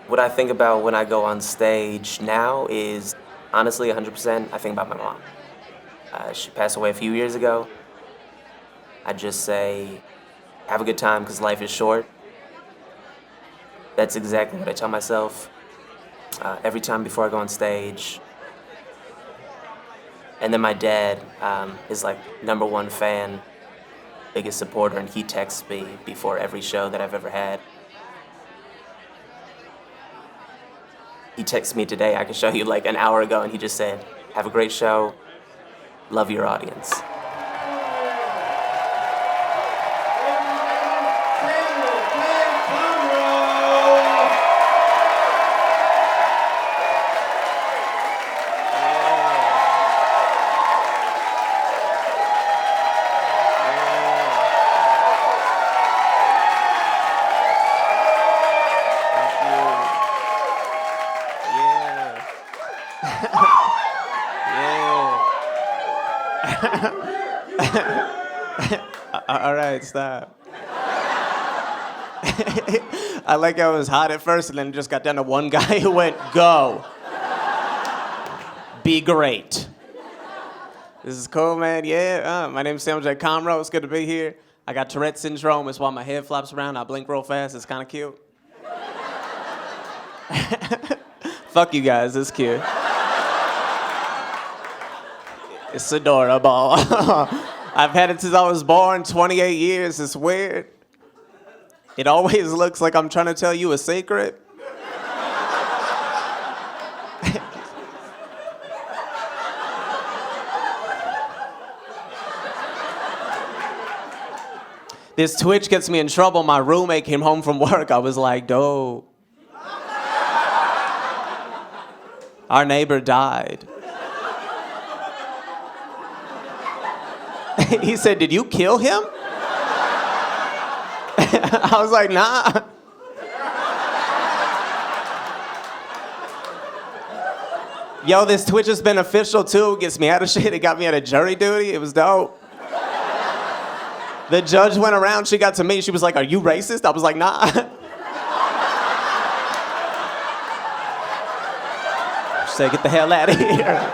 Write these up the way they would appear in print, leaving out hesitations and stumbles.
What I think about when I go on stage now is honestly 100%. I think about my mom. She passed away a few years ago. I just say, have a good time because life is short. That's exactly what I tell myself every time before I go on stage. And then my dad is like #1 fan, biggest supporter, and he texts me before every show that I've ever had. He texted me today, I can show you like an hour ago, and he just said, have a great show, love your audience. All right, stop. I like how it was hot at first and then it just got down to one guy who went, go. Be great. This is cool, man. Yeah, my name's J Comroe. It's good to be here. I got Tourette syndrome. It's why my head flops around. I blink real fast. It's kind of cute. Fuck you guys. It's cute. It's adorable. I've had it since I was born, 28 years. It's weird. It always looks like I'm trying to tell you a secret. This twitch gets me in trouble. My roommate came home from work. I was like, dope. Our neighbor died. He said, did you kill him? I was like, nah. Yo, this Twitch is beneficial too. Gets me out of shit. It got me out of jury duty. It was dope. The judge went around. She got to me. She was like, are you racist? I was like, nah. She said, get the hell out of here.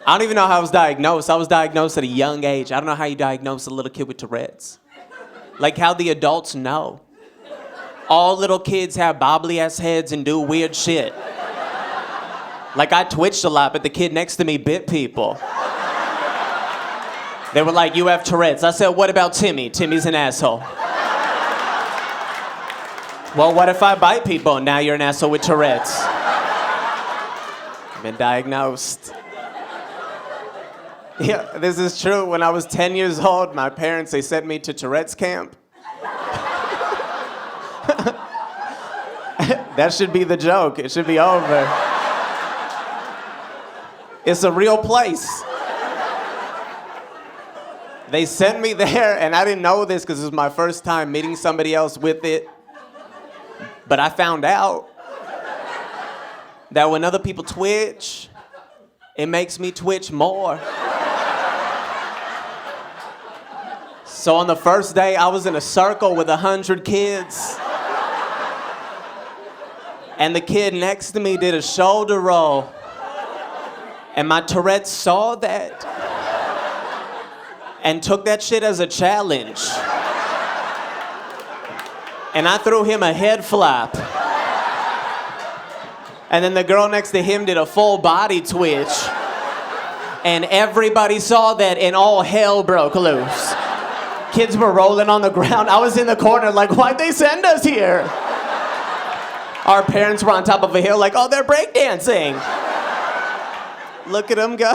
I don't even know how I was diagnosed. I was diagnosed at a young age. I don't know how you diagnose a little kid with Tourette's. Like how the adults know. All little kids have bobbly ass heads and do weird shit. Like I twitched a lot, but the kid next to me bit people. They were like, you have Tourette's. I said, what about Timmy? Timmy's an asshole. Well, what if I bite people? Now you're an asshole with Tourette's. I've been diagnosed. Yeah, this is true. When I was 10 years old, my parents, they sent me to Tourette's camp. That should be the joke. It should be over. It's a real place. They sent me there, and I didn't know this because it was my first time meeting somebody else with it. But I found out that when other people twitch, it makes me twitch more. So on the first day, I was in a circle with 100 kids. And the kid next to me did a shoulder roll. And my Tourette saw that and took that shit as a challenge. And I threw him a head flap. And then the girl next to him did a full body twitch. And everybody saw that and all hell broke loose. Kids were rolling on the ground. I was in the corner like, why'd they send us here? Our parents were on top of a hill like, oh, they're breakdancing. Look at them go.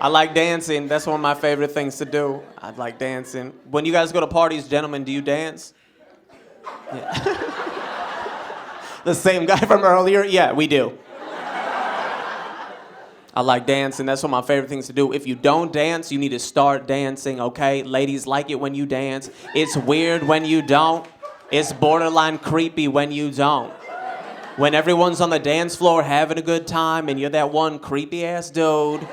I like dancing. That's one of my favorite things to do. I like dancing. When you guys go to parties, gentlemen, do you dance? Yeah. The same guy from earlier? Yeah, we do. I like dancing. That's one of my favorite things to do. If you don't dance, you need to start dancing, okay? Ladies like it when you dance. It's weird when you don't. It's borderline creepy when you don't. When everyone's on the dance floor having a good time and you're that one creepy ass dude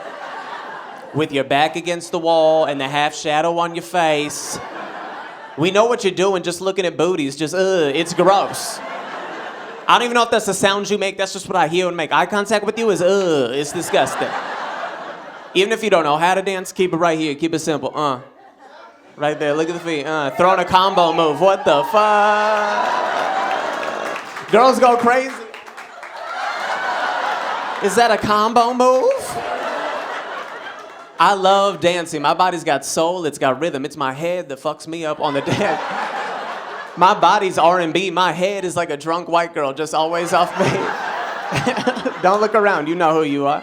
with your back against the wall and the half shadow on your face. We know what you're doing, just looking at booties, just, it's gross. I don't even know if that's the sounds you make, that's just what I hear when I make eye contact with you is, it's disgusting. Even if you don't know how to dance, keep it right here, keep it simple, Right there, look at the feet, throwing a combo move, what the fuck? Girls go crazy. Is that a combo move? I love dancing. My body's got soul, it's got rhythm. It's my head that fucks me up on the dance. My body's R&B. My head is like a drunk white girl, just always off me. Don't look around, you know who you are.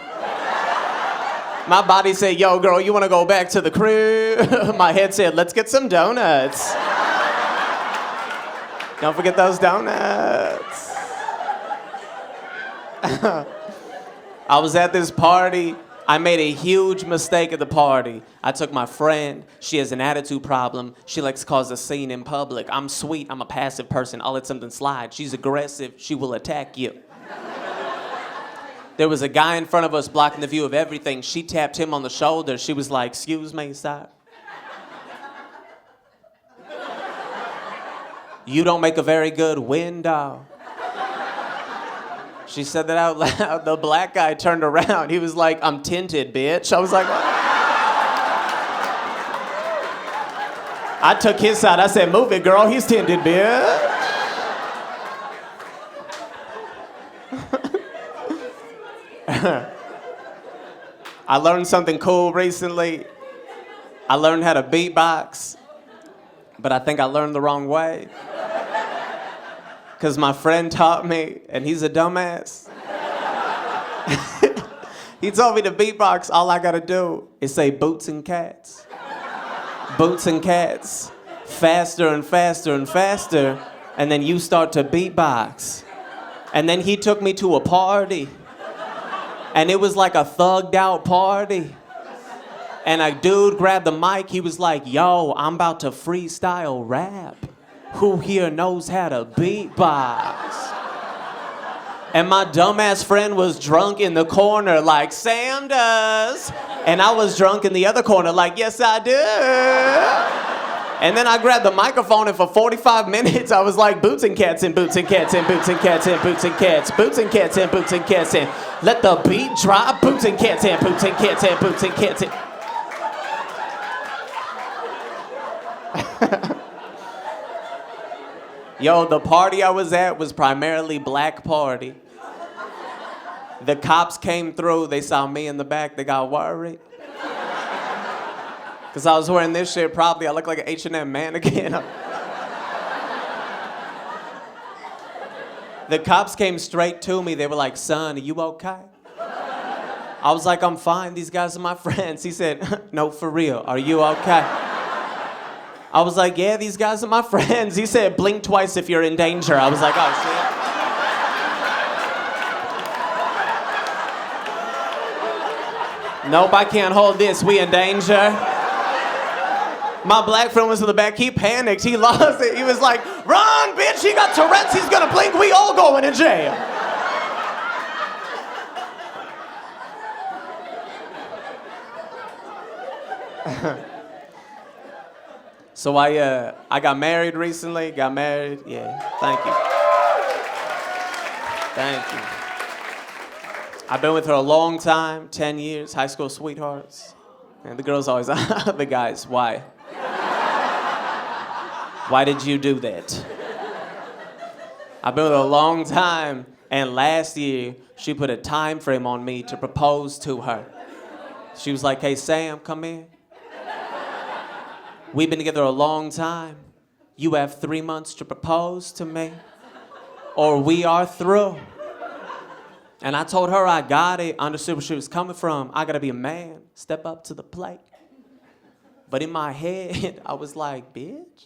My body said, yo, girl, you wanna go back to the crib? My head said, let's get some donuts. Don't forget those donuts. I was at this party. I made a huge mistake at the party. I took my friend. She has an attitude problem. She likes to cause a scene in public. I'm sweet. I'm a passive person. I'll let something slide. She's aggressive. She will attack you. There was a guy in front of us blocking the view of everything. She tapped him on the shoulder. She was like, excuse me, sir. You don't make a very good window. She said that out loud. The black guy turned around. He was like, I'm tinted, bitch. I was like, what? I took his side. I said, move it, girl. He's tinted, bitch. I learned something cool recently. I learned how to beatbox, but I think I learned the wrong way. Because my friend taught me, and he's a dumbass. He told me to beatbox, all I gotta do is say boots and cats. Boots and cats. Faster and faster and faster, and then you start to beatbox. And then he took me to a party, and it was like a thugged out party. And a dude grabbed the mic, he was like, yo, I'm about to freestyle rap. Who here knows how to beatbox? And my dumbass friend was drunk in the corner like Sam does. And I was drunk in the other corner like, yes, I do. And then I grabbed the microphone and for 45 minutes I was like, boots and cats and boots and cats and boots and cats and boots and cats, boots and cats and boots and cats and let the beat drop, boots and cats and boots and cats and boots and cats and... Yo, the party I was at was primarily black party. The cops came through, they saw me in the back, they got worried. Cause I was wearing this shit, probably I look like an H&M mannequin. The cops came straight to me, they were like, son, are you okay? I was like, I'm fine, these guys are my friends. He said, no, for real, are you okay? I was like, yeah, these guys are my friends. He said, blink twice if you're in danger. I was like, oh, shit. Nope, I can't hold this. We in danger. My black friend was in the back. He panicked. He lost it. He was like, run, bitch. He got Tourette's. He's going to blink. We all going to jail. So I got married recently. Got married. Yeah, thank you. Thank you. I've been with her a long time, 10 years, high school sweethearts. And the girls always, the guys, why? Why did you do that? I've been with her a long time, and last year, she put a time frame on me to propose to her. She was like, hey, Sam, come in. We've been together a long time. You have 3 months to propose to me, or we are through. And I told her I got it, understood where she was coming from. I gotta be a man, step up to the plate. But in my head, I was like, bitch?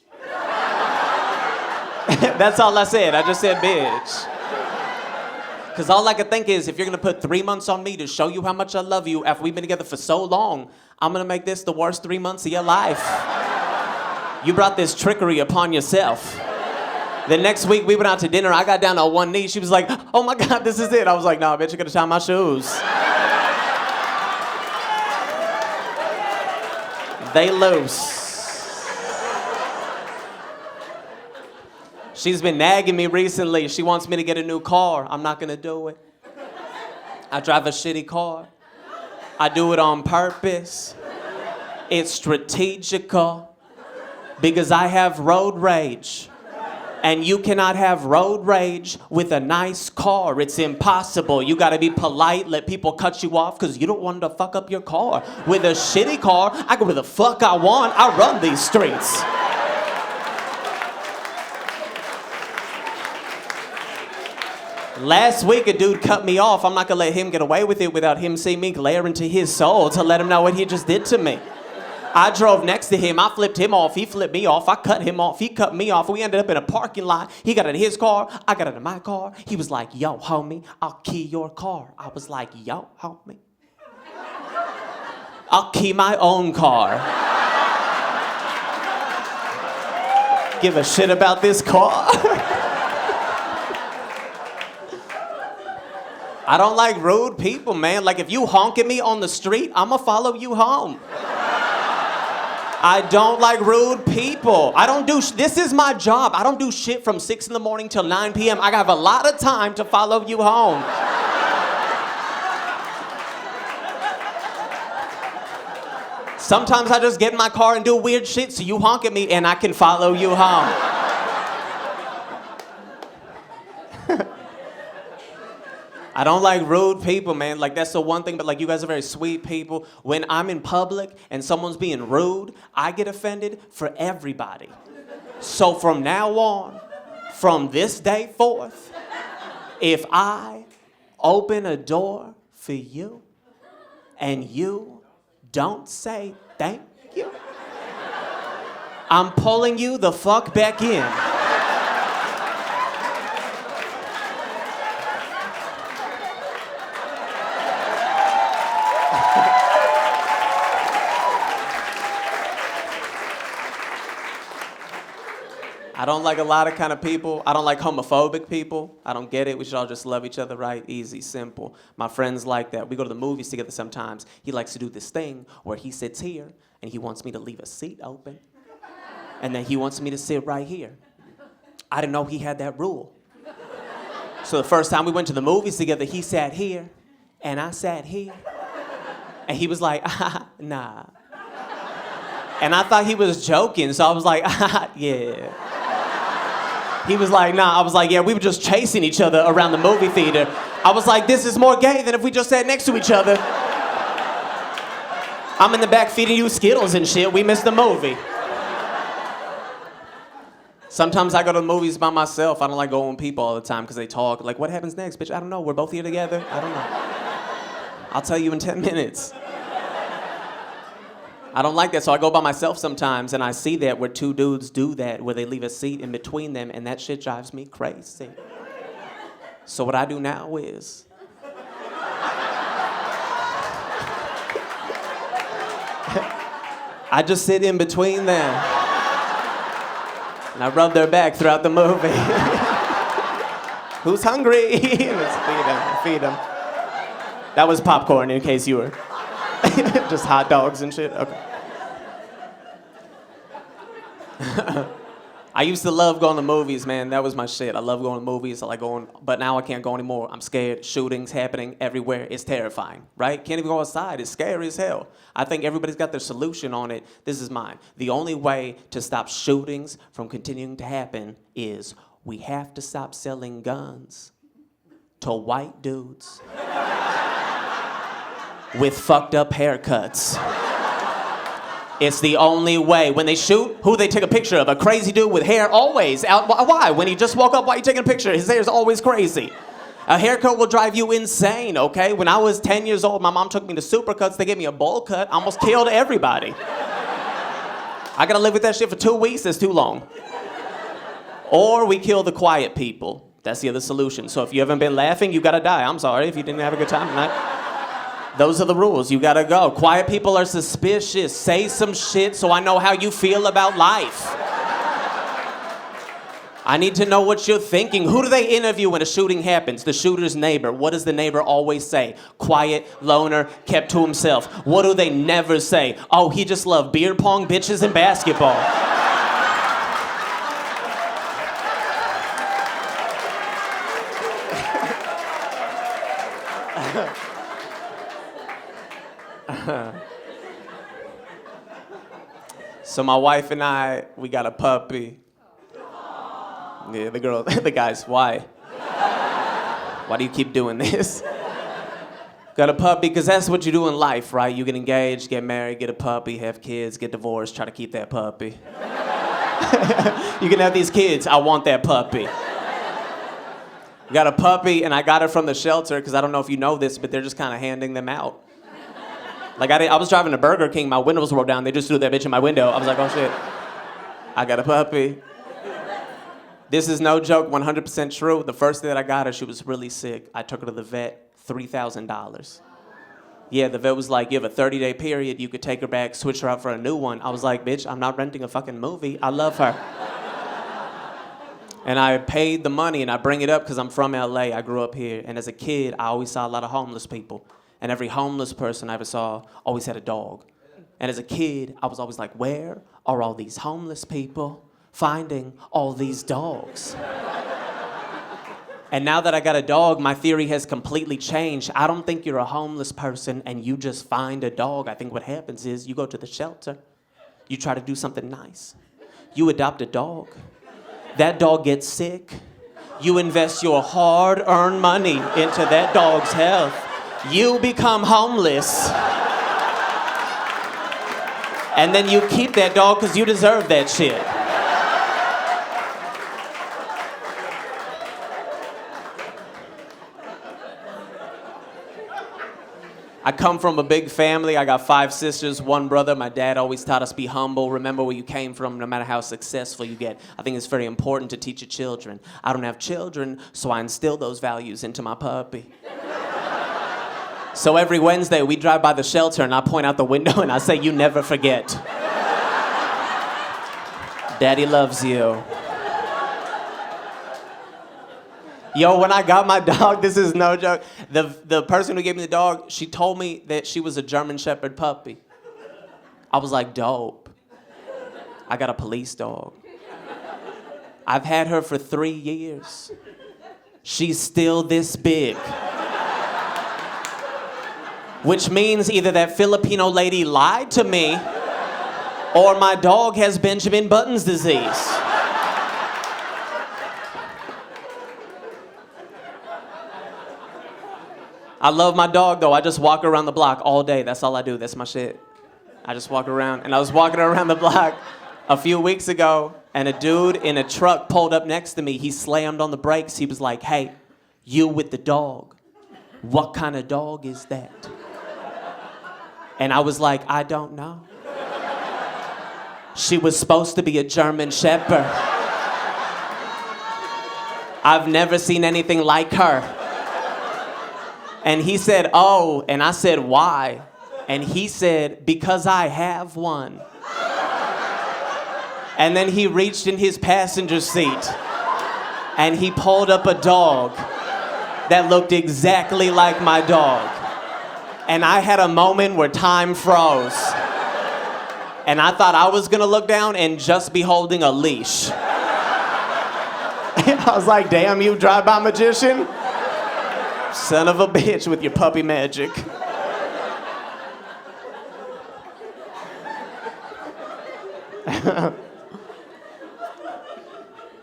That's all I said, I just said bitch. Because all I could think is, if you're gonna put 3 months on me to show you how much I love you after we've been together for so long, I'm gonna make this the worst 3 months of your life. You brought this trickery upon yourself. The next week we went out to dinner, I got down on one knee, she was like, oh my God, this is it. I was like, nah, bitch, I gotta tie my shoes. They loose. She's been nagging me recently. She wants me to get a new car. I'm not gonna do it. I drive a shitty car. I do it on purpose. It's strategical because I have road rage. And you cannot have road rage with a nice car. It's impossible. You gotta be polite, let people cut you off because you don't want to fuck up your car. With a shitty car, I go where the fuck I want. I run these streets. Last week, a dude cut me off. I'm not gonna let him get away with it without him seeing me glare into his soul to let him know what he just did to me. I drove next to him. I flipped him off. He flipped me off. I cut him off. He cut me off. We ended up in a parking lot. He got out of his car. I got out of my car. He was like, yo, homie, I'll key your car. I was like, yo, homie, I'll key my own car. Give a shit about this car. I don't like rude people, man. Like, if you honk at me on the street, I'ma follow you home. I don't like rude people. I don't do, this is my job. I don't do shit from 6 in the morning till 9 p.m. I have a lot of time to follow you home. Sometimes I just get in my car and do weird shit so you honk at me and I can follow you home. I don't like rude people, man. Like, that's the one thing, but like, you guys are very sweet people. When I'm in public and someone's being rude, I get offended for everybody. So from now on, from this day forth, if I open a door for you and you don't say thank you, I'm pulling you the fuck back in. I don't like a lot of kind of people. I don't like homophobic people. I don't get it. We should all just love each other, right? Easy, simple. My friends like that. We go to the movies together sometimes. He likes to do this thing where he sits here and he wants me to leave a seat open. And then he wants me to sit right here. I didn't know he had that rule. So the first time we went to the movies together, he sat here and I sat here. And he was like, nah. And I thought he was joking, so I was like, yeah. He was like, nah. I was like, yeah, we were just chasing each other around the movie theater. I was like, this is more gay than if we just sat next to each other. I'm in the back feeding you Skittles and shit. We missed the movie. Sometimes I go to the movies by myself. I don't like going with people all the time because they talk. Like, what happens next, bitch? I don't know. We're both here together. I don't know. I'll tell you in 10 minutes. I don't like that, so I go by myself sometimes, and I see that where two dudes do that, where they leave a seat in between them, and that shit drives me crazy. So what I do now is... I just sit in between them, and I rub their back throughout the movie. Who's hungry? Let's feed them. That was popcorn, in case you were... Just hot dogs and shit? Okay. I used to love going to movies, man. That was my shit. I love going to movies. I like going, but now I can't go anymore. I'm scared. Shootings happening everywhere. It's terrifying, right? Can't even go outside. It's scary as hell. I think everybody's got their solution on it. This is mine. The only way to stop shootings from continuing to happen is we have to stop selling guns to white dudes with fucked up haircuts. It's the only way. When they shoot, who they take a picture of? A crazy dude with hair always out. Why? When he just woke up, why are you taking a picture? His hair's always crazy. A haircut will drive you insane, okay? When I was 10 years old, my mom took me to Supercuts. They gave me a bowl cut. I almost killed everybody. I gotta live with that shit for 2 weeks. That's too long. Or we kill the quiet people. That's the other solution. So if you haven't been laughing, you gotta die. I'm sorry if you didn't have a good time tonight. Those are the rules. You gotta go. Quiet people are suspicious. Say some shit so I know how you feel about life. I need to know what you're thinking. Who do they interview when a shooting happens? The shooter's neighbor. What does the neighbor always say? Quiet, loner, kept to himself. What do they never say? Oh, he just loved beer pong, bitches, and basketball. So my wife and I, we got a puppy. Yeah, the guys, why? Why do you keep doing this? Got a puppy, because that's what you do in life, right? You get engaged, get married, get a puppy, have kids, get divorced, try to keep that puppy. You can have these kids, I want that puppy. Got a puppy, and I got it from the shelter, because I don't know if you know this, but they're just kind of handing them out. Like, I was driving to Burger King, my windows rolled down, they just threw that bitch in my window. I was like, oh shit, I got a puppy. This is no joke, 100% true. The first day that I got her, she was really sick. I took her to the vet, $3,000. Yeah, the vet was like, you have a 30-day period, you could take her back, switch her out for a new one. I was like, bitch, I'm not renting a fucking movie, I love her. And I paid the money, and I bring it up because I'm from LA, I grew up here, and as a kid, I always saw a lot of homeless people. And every homeless person I ever saw always had a dog. And as a kid, I was always like, where are all these homeless people finding all these dogs? And now that I got a dog, my theory has completely changed. I don't think you're a homeless person and you just find a dog. I think what happens is you go to the shelter, you try to do something nice. You adopt a dog. That dog gets sick. You invest your hard-earned money into that dog's health. You become homeless. And then you keep that dog because you deserve that shit. I come from a big family. I got 5 sisters, 1 brother. My dad always taught us be humble. Remember where you came from, no matter how successful you get. I think it's very important to teach your children. I don't have children, so I instill those values into my puppy. So every Wednesday, we drive by the shelter, and I point out the window, and I say, you never forget. Daddy loves you. Yo, when I got my dog, this is no joke. The person who gave me the dog, she told me that she was a German Shepherd puppy. I was like, dope. I got a police dog. I've had her for 3 years. She's still this big. Which means either that Filipino lady lied to me or my dog has Benjamin Button's disease. I love my dog though. I just walk around the block all day. That's all I do. That's my shit. I just walk around. And I was walking around the block a few weeks ago and a dude in a truck pulled up next to me. He slammed on the brakes. He was like, hey, you with the dog. What kind of dog is that? And I was like, I don't know. She was supposed to be a German Shepherd. I've never seen anything like her. And he said, oh, and I said, why? And he said, because I have one. And then he reached in his passenger seat and he pulled up a dog that looked exactly like my dog. And I had a moment where time froze. And I thought I was gonna look down and just be holding a leash. And I was like, damn you, drive-by magician. Son of a bitch with your puppy magic.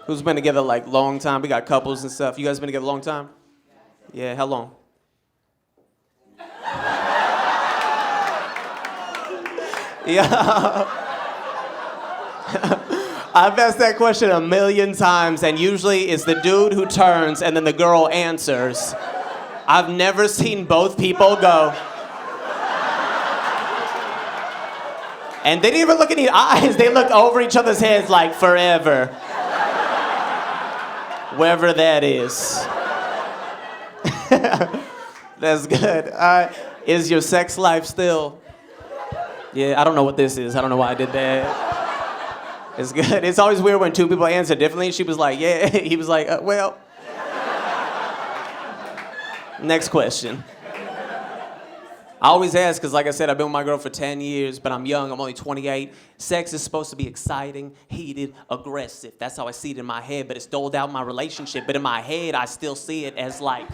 Who's been together like long time? We got couples and stuff. You guys been together a long time? Yeah, how long? Yeah. I've asked that question a million times, and usually it's the dude who turns and then the girl answers. I've never seen both people go. And they didn't even look in the eyes. They looked over each other's heads like forever. Wherever that is. That's good. Is your sex life still? Yeah, I don't know what this is. I don't know why I did that. It's good. It's always weird when two people answer differently. She was like, yeah. He was like, well. Next question. I always ask, because like I said, I've been with my girl for 10 years, but I'm young, I'm only 28. Sex is supposed to be exciting, heated, aggressive. That's how I see it in my head, but it's doled out in my relationship. But in my head, I still see it as like,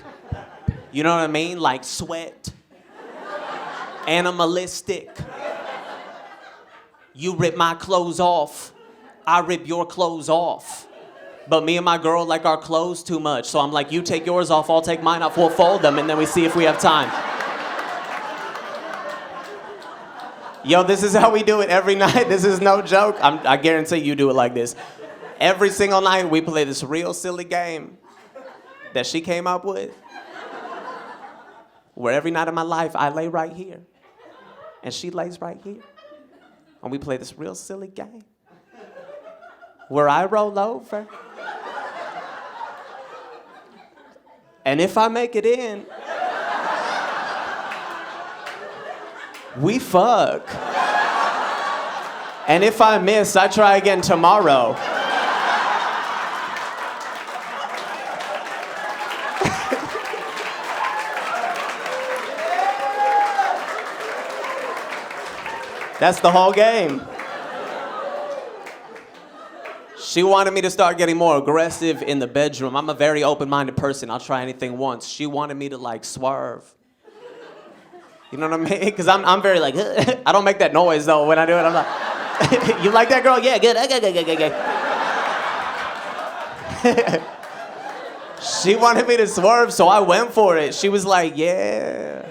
you know what I mean? Like sweat, animalistic. You rip my clothes off, I rip your clothes off. But me and my girl like our clothes too much, so I'm like, you take yours off, I'll take mine off, we'll fold them, and then we see if we have time. Yo, this is how we do it every night. This is no joke. I guarantee you do it like this. Every single night we play this real silly game that she came up with, where every night of my life I lay right here and she lays right here. And we play this real silly game where I roll over. And if I make it in, we fuck. And if I miss, I try again tomorrow. That's the whole game. She wanted me to start getting more aggressive in the bedroom. I'm a very open-minded person. I'll try anything once. She wanted me to like swerve. You know what I mean? Because I'm very like, I don't make that noise though when I do it. I'm like, you like that girl? Yeah, good. She wanted me to swerve, so I went for it. She was like, yeah.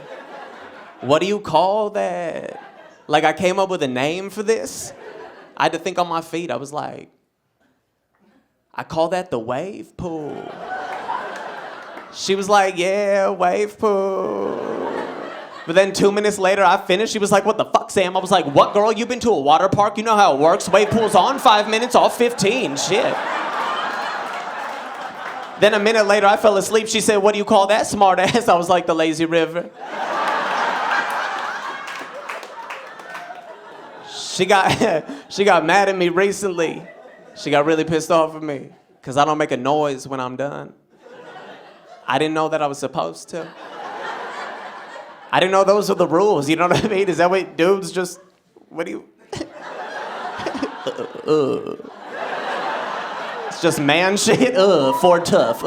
What do you call that? Like I came up with a name for this. I had to think on my feet. I was like, I call that the wave pool. She was like, yeah, wave pool. But then 2 minutes later, I finished. She was like, what the fuck, Sam? I was like, what, girl? You been to a water park? You know how it works. Wave pool's on 5 minutes, off 15. Shit. Then a minute later, I fell asleep. She said, what do you call that, smart ass? I was like, the lazy river. She got mad at me recently. She got really pissed off at me because I don't make a noise when I'm done. I didn't know that I was supposed to. I didn't know those were the rules, you know what I mean? Is that what dudes just, what do you? It's just man shit, for tough,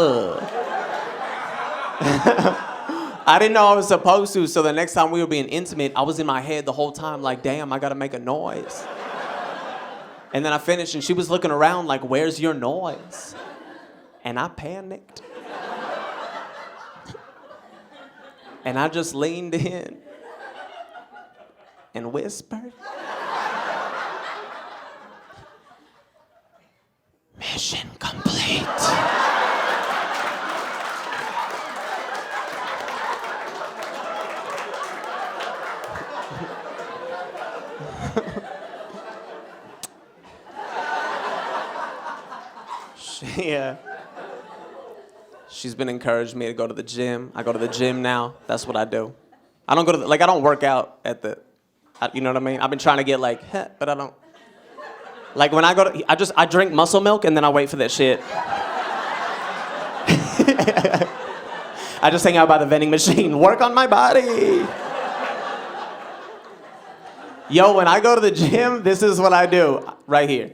I didn't know I was supposed to, so the next time we were being intimate, I was in my head the whole time like, damn, I gotta make a noise. And then I finished and she was looking around like, where's your noise? And I panicked. And I just leaned in and whispered, mission complete. She's been encouraging me to go to the gym. I go to the gym now. That's what I do. I don't go to I don't work out at the, you know what I mean? I've been trying to get like, but I don't. Like when I go to, I drink muscle milk and then I wait for that shit. I just hang out by the vending machine, work on my body. Yo, when I go to the gym, this is what I do right here.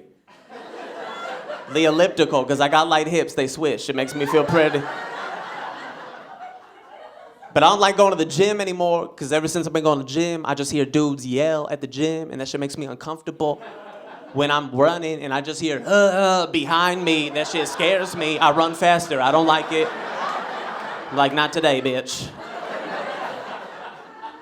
The elliptical, because I got light hips, they swish. It makes me feel pretty. But I don't like going to the gym anymore, because ever since I've been going to the gym, I just hear dudes yell at the gym, and that shit makes me uncomfortable. When I'm running and I just hear, behind me, that shit scares me. I run faster, I don't like it. Like, not today, bitch.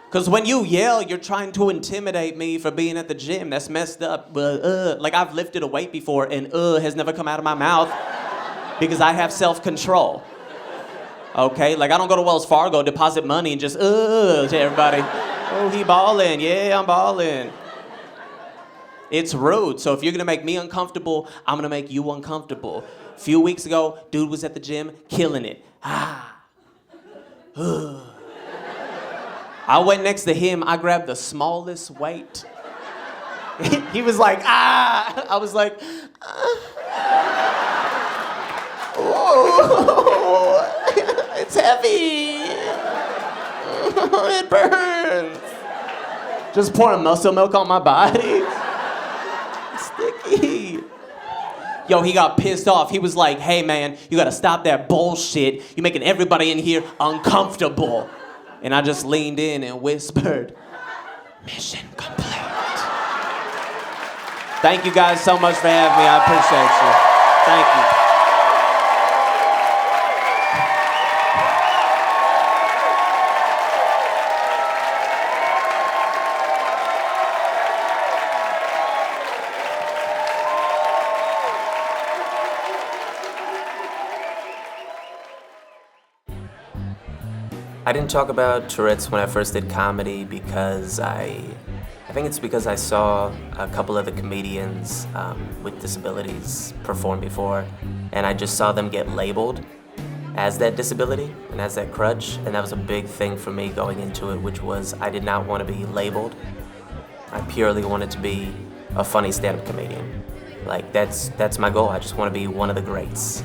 Because when you yell, you're trying to intimidate me for being at the gym. That's messed up. Like, I've lifted a weight before, and has never come out of my mouth because I have self-control. Okay? Like, I don't go to Wells Fargo, deposit money, and just, to everybody. Oh, he ballin'. Yeah, I'm ballin'. It's rude. So if you're going to make me uncomfortable, I'm going to make you uncomfortable. A few weeks ago, dude was at the gym, killing it. I went next to him, I grabbed the smallest weight He was like, ah! I was like, oh, it's heavy. It burns. Just pouring muscle milk on my body. It's sticky. Yo, he got pissed off. He was like, hey man, you gotta stop that bullshit. You're making everybody in here uncomfortable. And I just leaned in and whispered, mission complete. Thank you guys so much for having me. I appreciate you. Thank you. I didn't talk about Tourette's when I first did comedy because I think it's because I saw a couple of the comedians with disabilities perform before, and I just saw them get labeled as that disability and as that crutch, and that was a big thing for me going into it, which was I did not want to be labeled. I purely wanted to be a funny stand-up comedian. Like, that's my goal. I just want to be one of the greats.